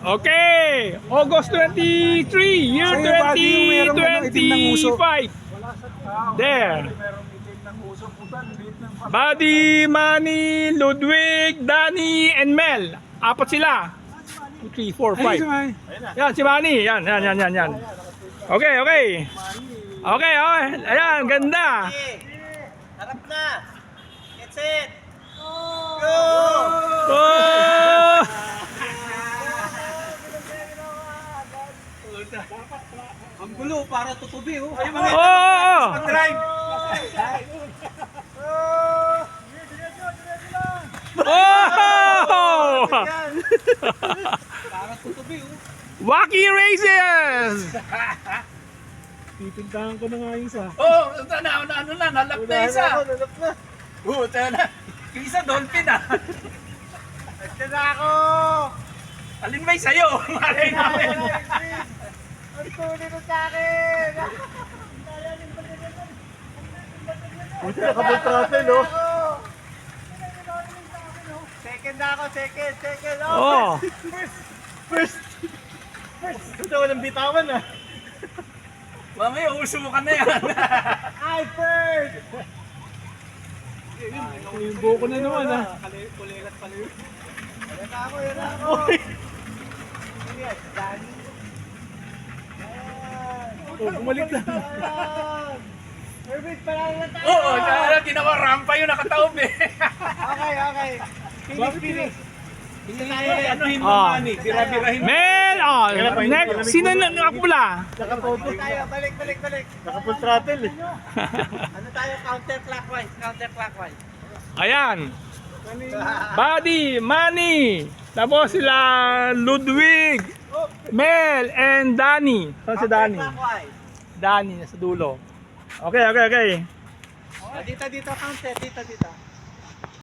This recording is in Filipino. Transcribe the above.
Okay, August 23, year Sa'yo, Buddy, yung meron ka ng itim ng uso. 2025. There. Buddy, Manny, Ludwig, Danny, and Mel. Apat sila. 2, 3, 4, 5. Yan, si Manny. Yan. Okay. Okay. Ayan, ganda. Harap na! Get set! Go! Oh! Ang gulo, para tutubi, oh. Oh! Drive! Oh! Para tutubi, oh. Wacky Races! Pipintahan ko na nga yung isa. Oh! Nalap na isa! Tayo na! Yung isa, dolphin ah! Ito na ako! Alin ba yung sa'yo? Malay namin! Ang tuloy mo sa akin! Buti nakabot throttle, oh. Second na ako, second! Oh! First! Ito walang bitawan, ah. Mamaya, usukan na yan! Ay, first! Yung buko na naman, ah. Kulilat pala yun. Yan na ako! Yes, Danny. Oh, bumalik na. Herbert, parang na tayo! Oo, ginawa rampa yun, nakataob eh. Okay. Finish. Hindi tayo anuhin mo Ah. man eh. Bira-birahin mo. Mel! Oh, next, sino na nakapula? Nakapopo. Tayo, balik. Nakafull throttle, eh. Ano tayo, counterclockwise. Ayan. Buddy, Manny. Tapos sila Ludwig, Mel, and Danny. Saan si Danny? Counterclockwise. Danny, nasa dulo. Okay. Dito, counter. Dito.